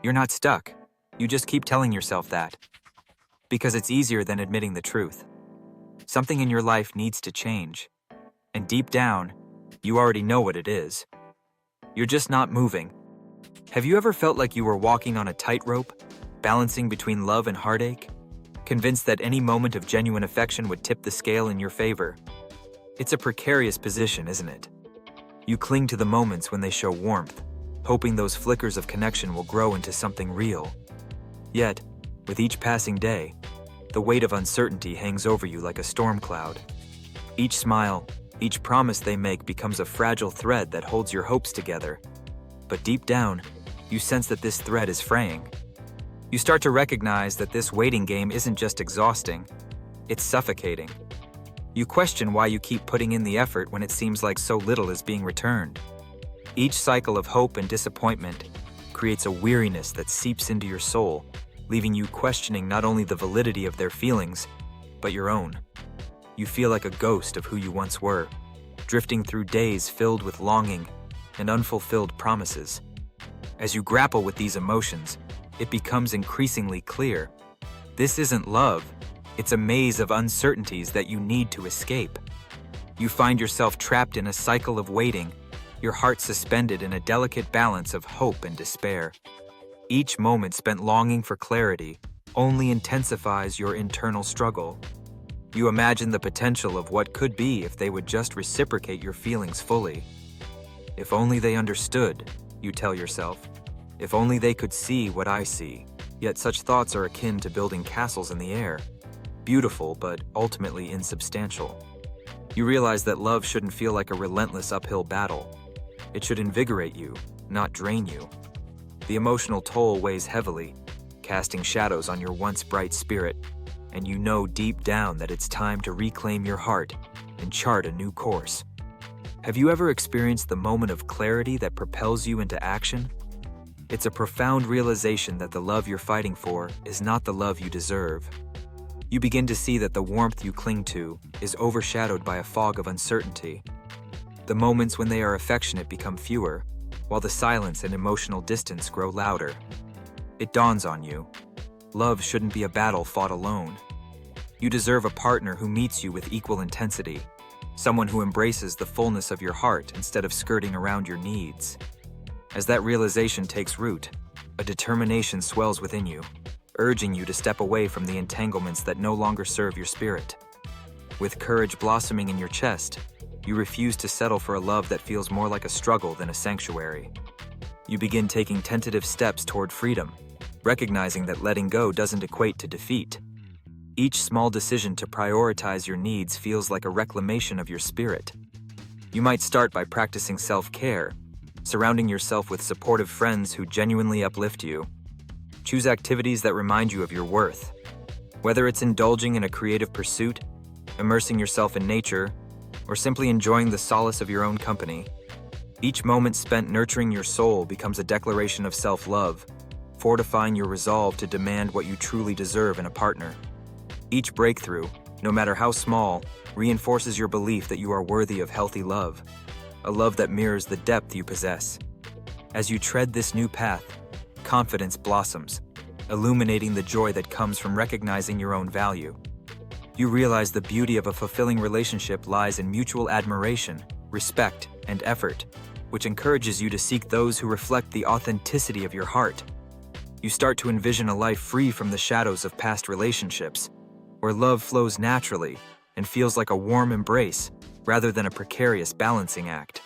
You're not stuck. You just keep telling yourself that. Because it's easier than admitting the truth. Something in your life needs to change. And deep down, you already know what it is. You're just not moving. Have you ever felt like you were walking on a tightrope, balancing between love and heartache, convinced that any moment of genuine affection would tip the scale in your favor? It's a precarious position, isn't it? You cling to the moments when they show warmth, hoping those flickers of connection will grow into something real. Yet, with each passing day, the weight of uncertainty hangs over you like a storm cloud. Each smile, each promise they make becomes a fragile thread that holds your hopes together. But deep down, you sense that this thread is fraying. You start to recognize that this waiting game isn't just exhausting, it's suffocating. You question why you keep putting in the effort when it seems like so little is being returned. Each cycle of hope and disappointment creates a weariness that seeps into your soul, leaving you questioning not only the validity of their feelings, but your own. You feel like a ghost of who you once were, drifting through days filled with longing and unfulfilled promises. As you grapple with these emotions, it becomes increasingly clear. This isn't love, it's a maze of uncertainties that you need to escape. You find yourself trapped in a cycle of waiting, your heart suspended in a delicate balance of hope and despair. Each moment spent longing for clarity only intensifies your internal struggle. You imagine the potential of what could be if they would just reciprocate your feelings fully. If only they understood, you tell yourself. If only they could see what I see. Yet such thoughts are akin to building castles in the air. Beautiful, but ultimately insubstantial. You realize that love shouldn't feel like a relentless uphill battle. It should invigorate you, not drain you. The emotional toll weighs heavily, casting shadows on your once bright spirit, and you know deep down that it's time to reclaim your heart and chart a new course. Have you ever experienced the moment of clarity that propels you into action? It's a profound realization that the love you're fighting for is not the love you deserve. You begin to see that the warmth you cling to is overshadowed by a fog of uncertainty. The moments when they are affectionate become fewer, while the silence and emotional distance grow louder. It dawns on you. Love shouldn't be a battle fought alone. You deserve a partner who meets you with equal intensity, someone who embraces the fullness of your heart instead of skirting around your needs. As that realization takes root, a determination swells within you, urging you to step away from the entanglements that no longer serve your spirit. With courage blossoming in your chest, you refuse to settle for a love that feels more like a struggle than a sanctuary. You begin taking tentative steps toward freedom, recognizing that letting go doesn't equate to defeat. Each small decision to prioritize your needs feels like a reclamation of your spirit. You might start by practicing self-care, surrounding yourself with supportive friends who genuinely uplift you. Choose activities that remind you of your worth. Whether it's indulging in a creative pursuit, immersing yourself in nature, or simply enjoying the solace of your own company, each moment spent nurturing your soul becomes a declaration of self-love, fortifying your resolve to demand what you truly deserve in a partner. Each breakthrough, no matter how small, reinforces your belief that you are worthy of healthy love, a love that mirrors the depth you possess. As you tread this new path, confidence blossoms, illuminating the joy that comes from recognizing your own value. You realize the beauty of a fulfilling relationship lies in mutual admiration, respect, and effort, which encourages you to seek those who reflect the authenticity of your heart. You start to envision a life free from the shadows of past relationships, where love flows naturally and feels like a warm embrace rather than a precarious balancing act.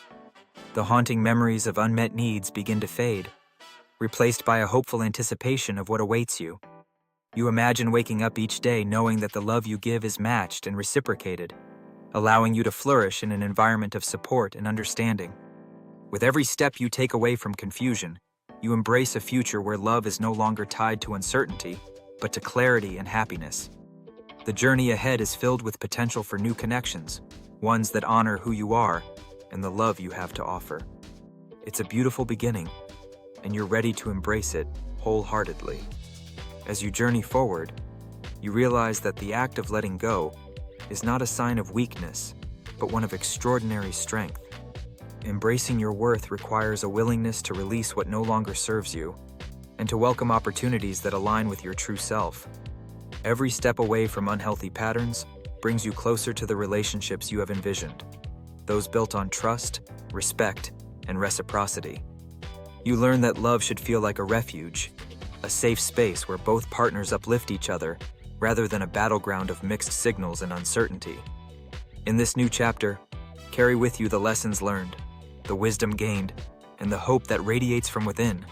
The haunting memories of unmet needs begin to fade, replaced by a hopeful anticipation of what awaits you. You imagine waking up each day knowing that the love you give is matched and reciprocated, allowing you to flourish in an environment of support and understanding. With every step you take away from confusion, you embrace a future where love is no longer tied to uncertainty, but to clarity and happiness. The journey ahead is filled with potential for new connections, ones that honor who you are and the love you have to offer. It's a beautiful beginning, and you're ready to embrace it wholeheartedly. As you journey forward, you realize that the act of letting go is not a sign of weakness, but one of extraordinary strength. Embracing your worth requires a willingness to release what no longer serves you, and to welcome opportunities that align with your true self. Every step away from unhealthy patterns brings you closer to the relationships you have envisioned, those built on trust, respect, and reciprocity. You learn that love should feel like a refuge, a safe space where both partners uplift each other rather than a battleground of mixed signals and uncertainty. In this new chapter, carry with you the lessons learned, the wisdom gained, and the hope that radiates from within,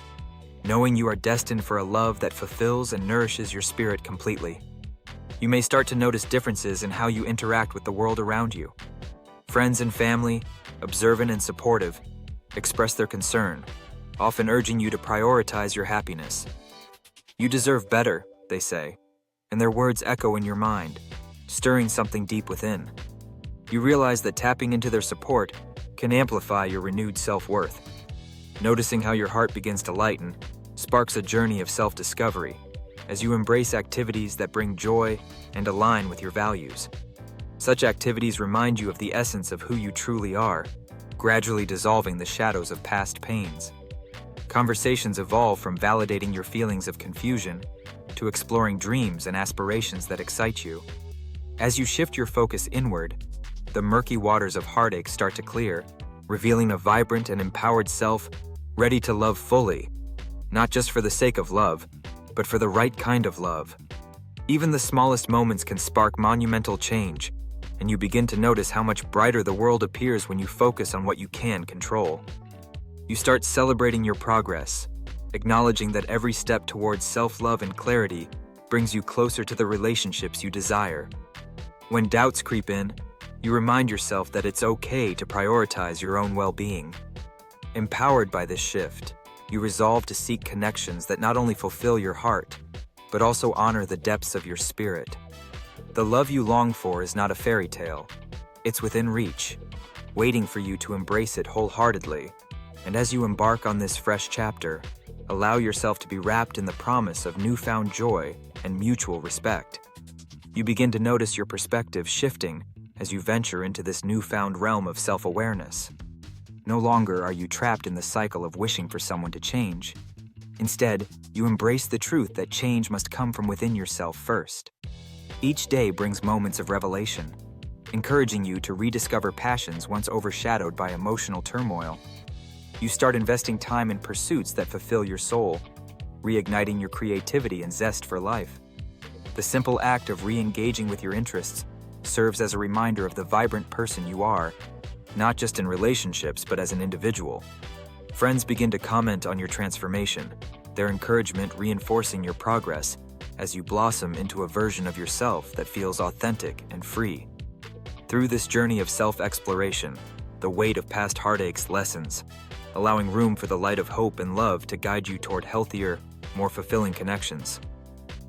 knowing you are destined for a love that fulfills and nourishes your spirit completely. You may start to notice differences in how you interact with the world around you. Friends and family, observant and supportive, express their concern, often urging you to prioritize your happiness. You deserve better, they say, and their words echo in your mind, stirring something deep within. You realize that tapping into their support can amplify your renewed self-worth. Noticing how your heart begins to lighten sparks a journey of self-discovery as you embrace activities that bring joy and align with your values. Such activities remind you of the essence of who you truly are, gradually dissolving the shadows of past pains. Conversations evolve from validating your feelings of confusion to exploring dreams and aspirations that excite you. As you shift your focus inward, the murky waters of heartache start to clear, revealing a vibrant and empowered self ready to love fully, not just for the sake of love, but for the right kind of love. Even the smallest moments can spark monumental change, and you begin to notice how much brighter the world appears when you focus on what you can control. You start celebrating your progress, acknowledging that every step towards self-love and clarity brings you closer to the relationships you desire. When doubts creep in, you remind yourself that it's okay to prioritize your own well-being. Empowered by this shift, you resolve to seek connections that not only fulfill your heart, but also honor the depths of your spirit. The love you long for is not a fairy tale. It's within reach, waiting for you to embrace it wholeheartedly. And as you embark on this fresh chapter, allow yourself to be wrapped in the promise of newfound joy and mutual respect. You begin to notice your perspective shifting as you venture into this newfound realm of self-awareness. No longer are you trapped in the cycle of wishing for someone to change. Instead, you embrace the truth that change must come from within yourself first. Each day brings moments of revelation, encouraging you to rediscover passions once overshadowed by emotional turmoil. You start investing time in pursuits that fulfill your soul, reigniting your creativity and zest for life. The simple act of re-engaging with your interests serves as a reminder of the vibrant person you are, not just in relationships but as an individual. Friends begin to comment on your transformation, their encouragement reinforcing your progress as you blossom into a version of yourself that feels authentic and free. Through this journey of self-exploration, the weight of past heartaches lessens, allowing room for the light of hope and love to guide you toward healthier, more fulfilling connections.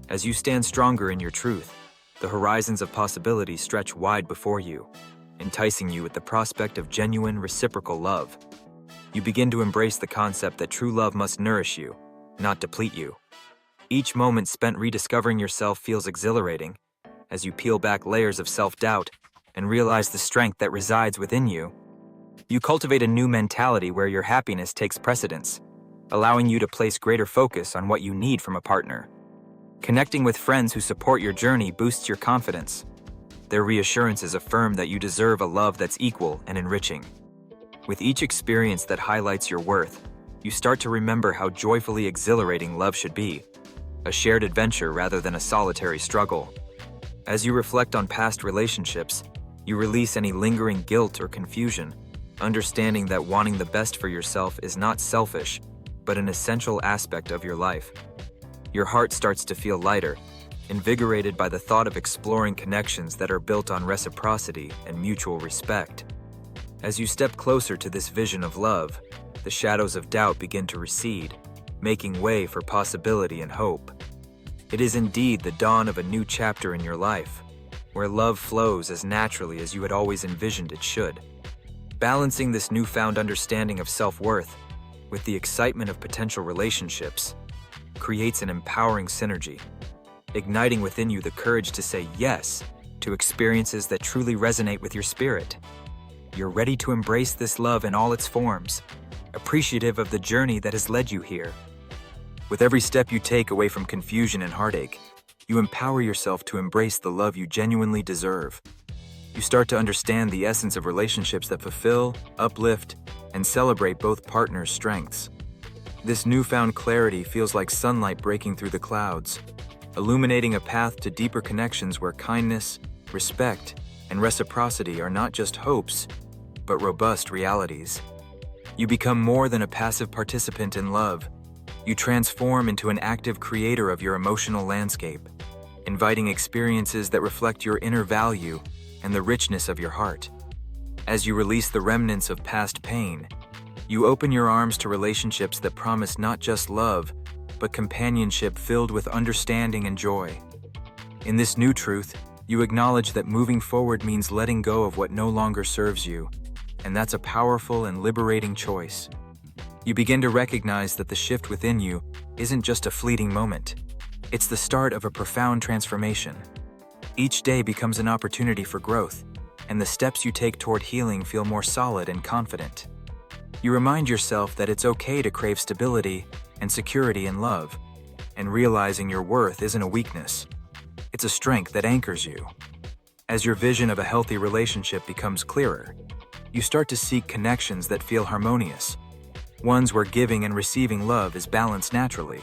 As you stand stronger in your truth, the horizons of possibility stretch wide before you, enticing you with the prospect of genuine reciprocal love. You begin to embrace the concept that true love must nourish you, not deplete you. Each moment spent rediscovering yourself feels exhilarating as you peel back layers of self-doubt and realize the strength that resides within you. You cultivate a new mentality where your happiness takes precedence, allowing you to place greater focus on what you need from a partner. Connecting with friends who support your journey boosts your confidence. Their reassurances affirm that you deserve a love that's equal and enriching. With each experience that highlights your worth, you start to remember how joyfully exhilarating love should be, a shared adventure rather than a solitary struggle. As you reflect on past relationships, you release any lingering guilt or confusion, understanding that wanting the best for yourself is not selfish, but an essential aspect of your life. Your heart starts to feel lighter, invigorated by the thought of exploring connections that are built on reciprocity and mutual respect. As you step closer to this vision of love, the shadows of doubt begin to recede, making way for possibility and hope. It is indeed the dawn of a new chapter in your life, where love flows as naturally as you had always envisioned it should. Balancing this newfound understanding of self-worth with the excitement of potential relationships creates an empowering synergy, igniting within you the courage to say yes to experiences that truly resonate with your spirit. You're ready to embrace this love in all its forms, appreciative of the journey that has led you here. With every step you take away from confusion and heartache, you empower yourself to embrace the love you genuinely deserve. You start to understand the essence of relationships that fulfill, uplift, and celebrate both partners' strengths. This newfound clarity feels like sunlight breaking through the clouds, illuminating a path to deeper connections where kindness, respect, and reciprocity are not just hopes, but robust realities. You become more than a passive participant in love. You transform into an active creator of your emotional landscape, inviting experiences that reflect your inner value and the richness of your heart. As you release the remnants of past pain, you open your arms to relationships that promise not just love, but companionship filled with understanding and joy. In this new truth, you acknowledge that moving forward means letting go of what no longer serves you, and that's a powerful and liberating choice. You begin to recognize that the shift within you isn't just a fleeting moment. It's the start of a profound transformation. Each day becomes an opportunity for growth, and the steps you take toward healing feel more solid and confident. You remind yourself that it's okay to crave stability and security in love, and realizing your worth isn't a weakness. It's a strength that anchors you. As your vision of a healthy relationship becomes clearer, you start to seek connections that feel harmonious, ones where giving and receiving love is balanced naturally.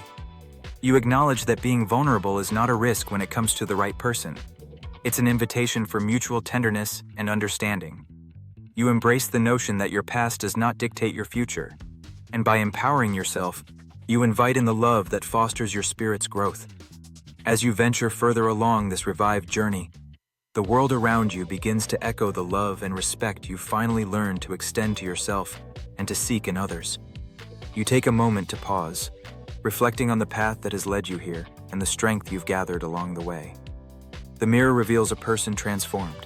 You acknowledge that being vulnerable is not a risk when it comes to the right person. It's an invitation for mutual tenderness and understanding. You embrace the notion that your past does not dictate your future, and by empowering yourself, you invite in the love that fosters your spirit's growth. As you venture further along this revived journey, the world around you begins to echo the love and respect you finally learned to extend to yourself and to seek in others. You take a moment to pause, reflecting on the path that has led you here and the strength you've gathered along the way. The mirror reveals a person transformed,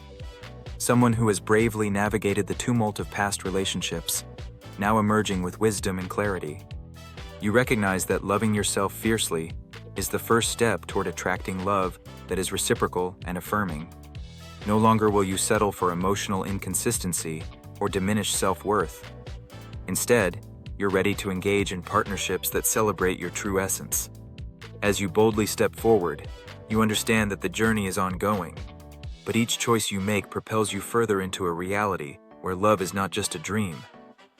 someone who has bravely navigated the tumult of past relationships, now emerging with wisdom and clarity. You recognize that loving yourself fiercely is the first step toward attracting love that is reciprocal and affirming. No longer will you settle for emotional inconsistency or diminished self-worth. Instead, you're ready to engage in partnerships that celebrate your true essence. As you boldly step forward, you understand that the journey is ongoing, but each choice you make propels you further into a reality where love is not just a dream,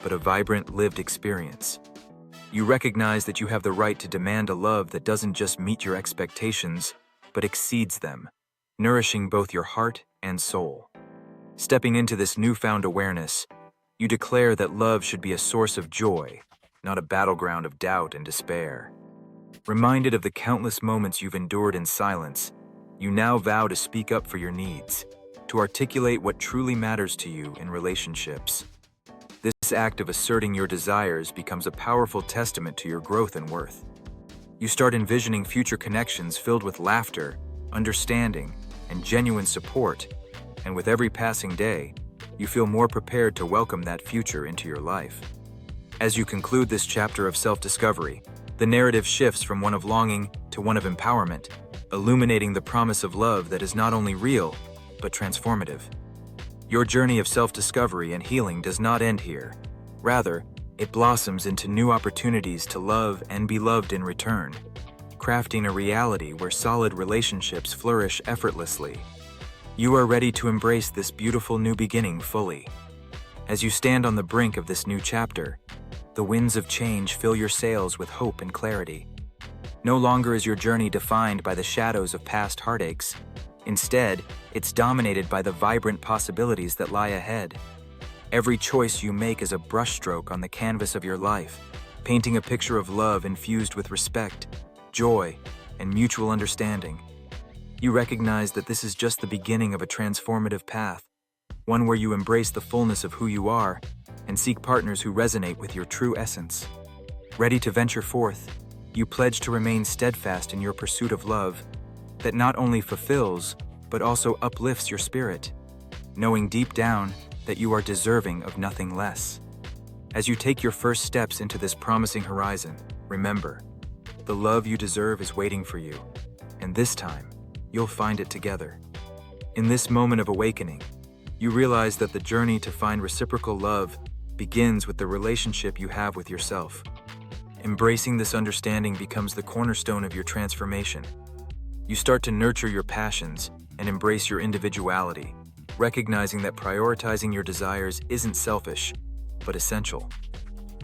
but a vibrant, lived experience. You recognize that you have the right to demand a love that doesn't just meet your expectations, but exceeds them, nourishing both your heart and soul. Stepping into this newfound awareness, you declare that love should be a source of joy, not a battleground of doubt and despair. Reminded of the countless moments you've endured in silence, you now vow to speak up for your needs, to articulate what truly matters to you in relationships. This act of asserting your desires becomes a powerful testament to your growth and worth. You start envisioning future connections filled with laughter, understanding, and genuine support, and with every passing day, you feel more prepared to welcome that future into your life. As you conclude this chapter of self-discovery, the narrative shifts from one of longing to one of empowerment, illuminating the promise of love that is not only real, but transformative. Your journey of self-discovery and healing does not end here. Rather, it blossoms into new opportunities to love and be loved in return, crafting a reality where solid relationships flourish effortlessly. You are ready to embrace this beautiful new beginning fully. As you stand on the brink of this new chapter, the winds of change fill your sails with hope and clarity. No longer is your journey defined by the shadows of past heartaches. Instead, it's dominated by the vibrant possibilities that lie ahead. Every choice you make is a brushstroke on the canvas of your life, painting a picture of love infused with respect, joy, and mutual understanding. You recognize that this is just the beginning of a transformative path, one where you embrace the fullness of who you are and seek partners who resonate with your true essence. Ready to venture forth, you pledge to remain steadfast in your pursuit of love that not only fulfills, but also uplifts your spirit, knowing deep down that you are deserving of nothing less. As you take your first steps into this promising horizon, remember, the love you deserve is waiting for you, and this time, you'll find it together. In this moment of awakening, you realize that the journey to find reciprocal love begins with the relationship you have with yourself. Embracing this understanding becomes the cornerstone of your transformation. You start to nurture your passions and embrace your individuality, recognizing that prioritizing your desires isn't selfish, but essential.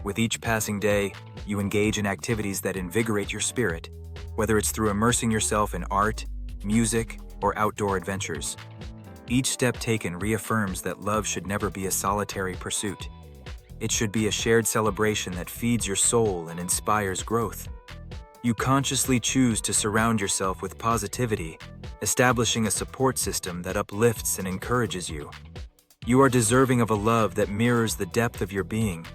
With each passing day, you engage in activities that invigorate your spirit, whether it's through immersing yourself in art, music, or outdoor adventures. Each step taken reaffirms that love should never be a solitary pursuit. It should be a shared celebration that feeds your soul and inspires growth. You consciously choose to surround yourself with positivity, establishing a support system that uplifts and encourages you. You are deserving of a love that mirrors the depth of your being,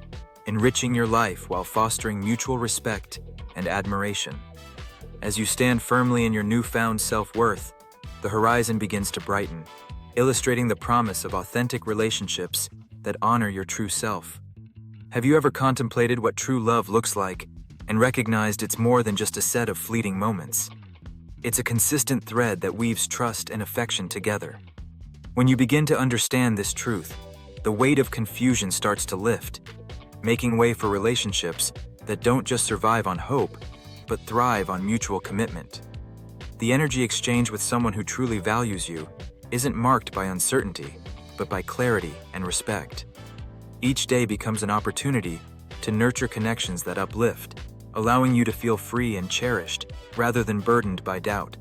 enriching your life while fostering mutual respect and admiration. As you stand firmly in your newfound self-worth, the horizon begins to brighten, illustrating the promise of authentic relationships that honor your true self. Have you ever contemplated what true love looks like and recognized it's more than just a set of fleeting moments? It's a consistent thread that weaves trust and affection together. When you begin to understand this truth, the weight of confusion starts to lift, making way for relationships that don't just survive on hope, but thrive on mutual commitment. The energy exchange with someone who truly values you isn't marked by uncertainty, but by clarity and respect. Each day becomes an opportunity to nurture connections that uplift, allowing you to feel free and cherished rather than burdened by doubt.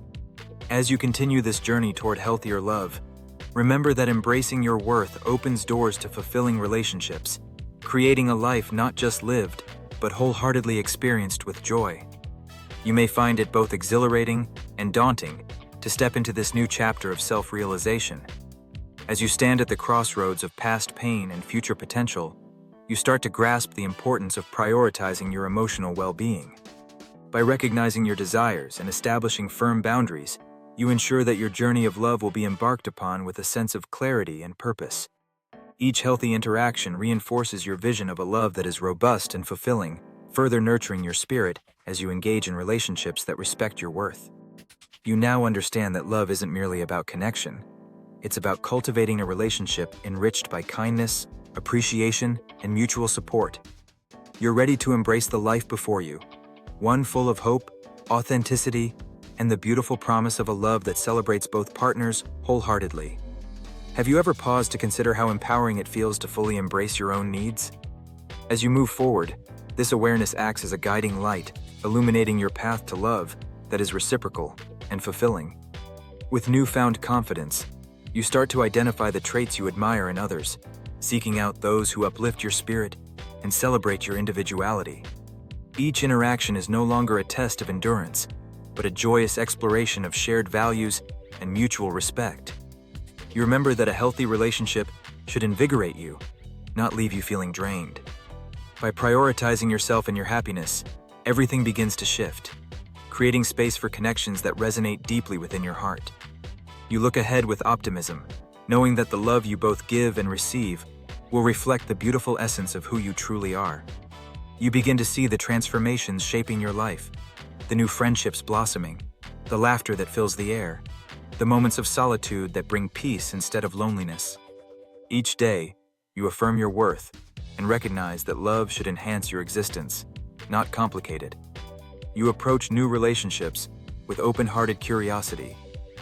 As you continue this journey toward healthier love, remember that embracing your worth opens doors to fulfilling relationships, creating a life not just lived, but wholeheartedly experienced with joy. You may find it both exhilarating and daunting to step into this new chapter of self-realization. As you stand at the crossroads of past pain and future potential, you start to grasp the importance of prioritizing your emotional well-being. By recognizing your desires and establishing firm boundaries, you ensure that your journey of love will be embarked upon with a sense of clarity and purpose. Each healthy interaction reinforces your vision of a love that is robust and fulfilling, further nurturing your spirit as you engage in relationships that respect your worth. You now understand that love isn't merely about connection. It's about cultivating a relationship enriched by kindness, appreciation, and mutual support. You're ready to embrace the life before you, one full of hope, authenticity, and the beautiful promise of a love that celebrates both partners wholeheartedly. Have you ever paused to consider how empowering it feels to fully embrace your own needs? As you move forward, this awareness acts as a guiding light, illuminating your path to love that is reciprocal and fulfilling. With newfound confidence, you start to identify the traits you admire in others, seeking out those who uplift your spirit and celebrate your individuality. Each interaction is no longer a test of endurance, but a joyous exploration of shared values and mutual respect. You remember that a healthy relationship should invigorate you, not leave you feeling drained. By prioritizing yourself and your happiness, everything begins to shift, creating space for connections that resonate deeply within your heart. You look ahead with optimism, knowing that the love you both give and receive will reflect the beautiful essence of who you truly are. You begin to see the transformations shaping your life, the new friendships blossoming, the laughter that fills the air, the moments of solitude that bring peace instead of loneliness. Each day, you affirm your worth and recognize that love should enhance your existence, not complicate it. You approach new relationships with open-hearted curiosity,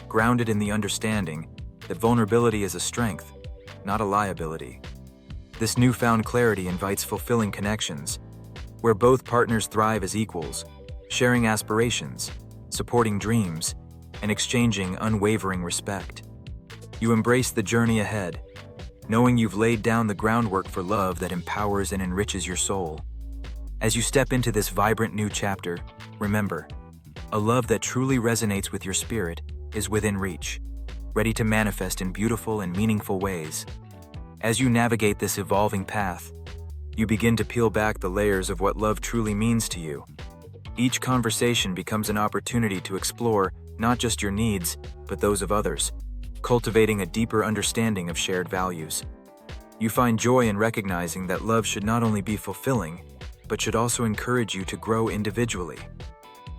grounded in the understanding that vulnerability is a strength, not a liability. This newfound clarity invites fulfilling connections, where both partners thrive as equals, sharing aspirations, supporting dreams, and exchanging unwavering respect. You embrace the journey ahead, knowing you've laid down the groundwork for love that empowers and enriches your soul. As you step into this vibrant new chapter, remember, a love that truly resonates with your spirit is within reach, ready to manifest in beautiful and meaningful ways. As you navigate this evolving path, you begin to peel back the layers of what love truly means to you. Each conversation becomes an opportunity to explore not just your needs, but those of others, cultivating a deeper understanding of shared values. You find joy in recognizing that love should not only be fulfilling, but should also encourage you to grow individually.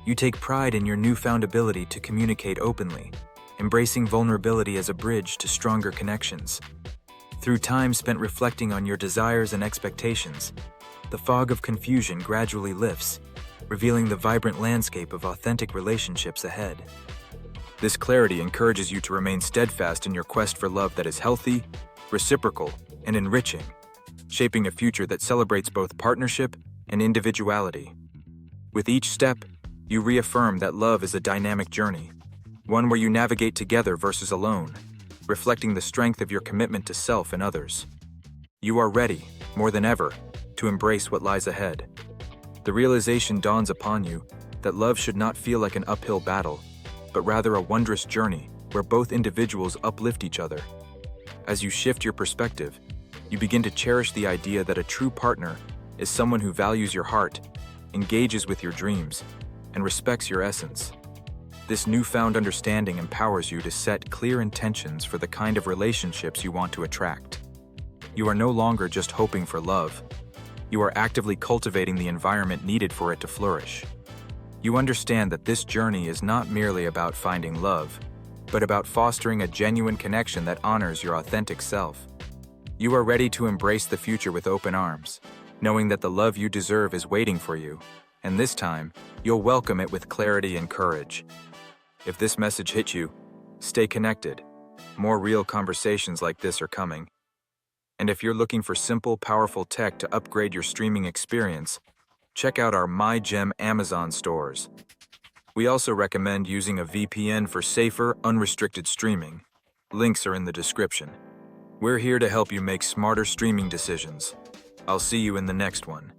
You take pride in your newfound ability to communicate openly, embracing vulnerability as a bridge to stronger connections. Through time spent reflecting on your desires and expectations, the fog of confusion gradually lifts, revealing the vibrant landscape of authentic relationships ahead. This clarity encourages you to remain steadfast in your quest for love that is healthy, reciprocal, and enriching, shaping a future that celebrates both partnership and individuality. With each step, you reaffirm that love is a dynamic journey, one where you navigate together versus alone, reflecting the strength of your commitment to self and others. You are ready, more than ever, to embrace what lies ahead. The realization dawns upon you that love should not feel like an uphill battle, but rather a wondrous journey where both individuals uplift each other. As you shift your perspective, you begin to cherish the idea that a true partner is someone who values your heart, engages with your dreams, and respects your essence. This newfound understanding empowers you to set clear intentions for the kind of relationships you want to attract. You are no longer just hoping for love. You are actively cultivating the environment needed for it to flourish. You understand that this journey is not merely about finding love, but about fostering a genuine connection that honors your authentic self. You are ready to embrace the future with open arms, knowing that the love you deserve is waiting for you, and this time, you'll welcome it with clarity and courage. If this message hit you, stay connected. More real conversations like this are coming. And if you're looking for simple, powerful tech to upgrade your streaming experience, check out our MyGem Amazon stores. We also recommend using a VPN for safer, unrestricted streaming. Links are in the description. We're here to help you make smarter streaming decisions. I'll see you in the next one.